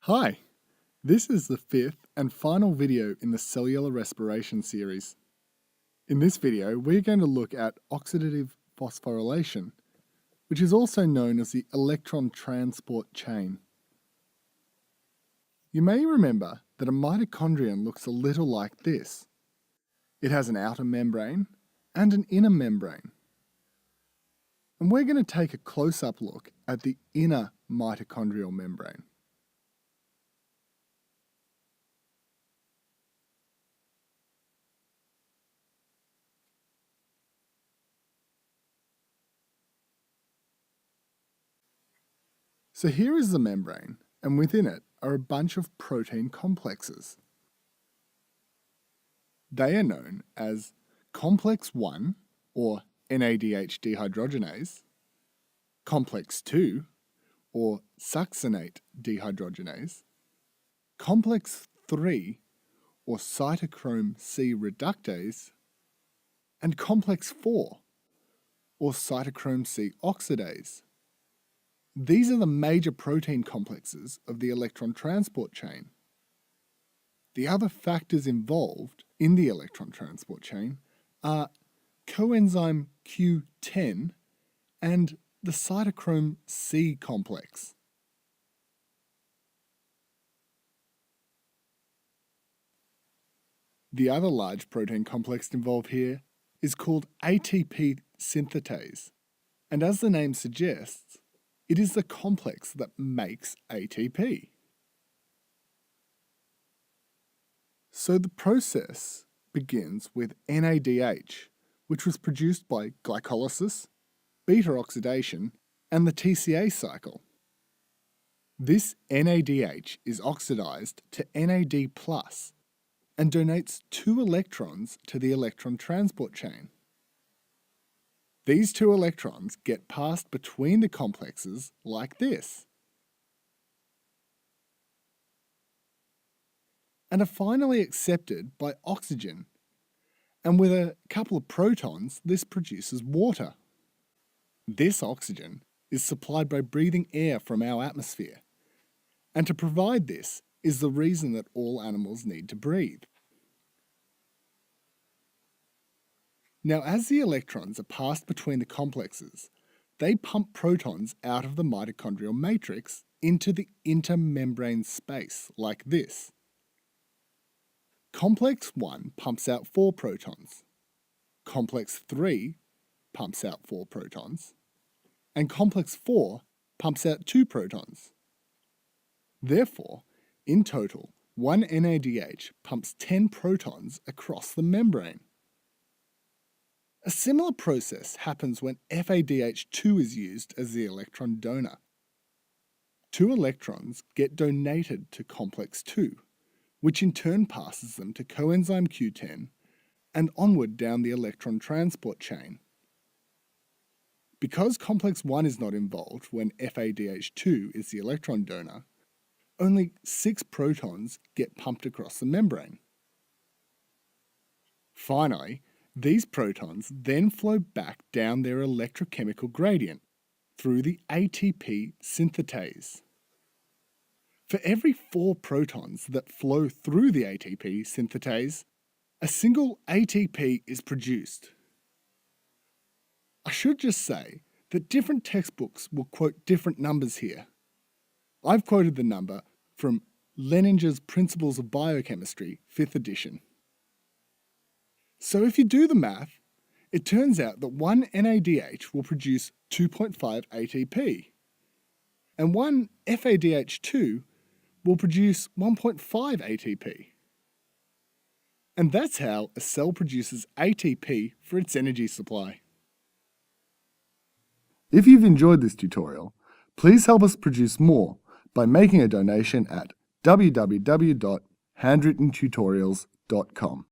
Hi, this is the fifth and final video in the Cellular Respiration series. In this video, we're going to look at oxidative phosphorylation, which is also known as the electron transport chain. You may remember that a mitochondrion looks a little like this. It has an outer membrane and an inner membrane. And we're going to take a close-up look at the inner mitochondrial membrane. So here is the membrane, and within it are a bunch of protein complexes. They are known as complex 1, or NADH dehydrogenase, complex 2, or succinate dehydrogenase, complex 3, or cytochrome C reductase, and complex 4, or cytochrome C oxidase. These are the major protein complexes of the electron transport chain. The other factors involved in the electron transport chain are coenzyme Q10 and the cytochrome C complex. The other large protein complex involved here is called ATP synthetase, and as the name suggests, it is the complex that makes ATP. So the process begins with NADH, which was produced by glycolysis, beta oxidation, and the TCA cycle. This NADH is oxidized to NAD+ and donates 2 electrons to the electron transport chain. These 2 electrons get passed between the complexes like this, and are finally accepted by oxygen, and with a couple of protons this produces water. This oxygen is supplied by breathing air from our atmosphere, and to provide this is the reason that all animals need to breathe. Now, as the electrons are passed between the complexes, they pump protons out of the mitochondrial matrix into the intermembrane space, like this. Complex 1 pumps out 4 protons, complex 3 pumps out 4 protons, and complex 4 pumps out 2 protons. Therefore, in total, one NADH pumps 10 protons across the membrane. A similar process happens when FADH2 is used as the electron donor. 2 electrons get donated to complex 2, which in turn passes them to coenzyme Q10 and onward down the electron transport chain. Because complex 1 is not involved when FADH2 is the electron donor, only 6 protons get pumped across the membrane. Finally, these protons then flow back down their electrochemical gradient through the ATP synthetase. For every 4 protons that flow through the ATP synthetase, a single ATP is produced. I should just say that different textbooks will quote different numbers here. I've quoted the number from Leninger's Principles of Biochemistry, 5th edition. So if you do the math, it turns out that one NADH will produce 2.5 ATP, and one FADH2 will produce 1.5 ATP. And that's how a cell produces ATP for its energy supply. If you've enjoyed this tutorial, please help us produce more by making a donation at www.handwrittentutorials.com.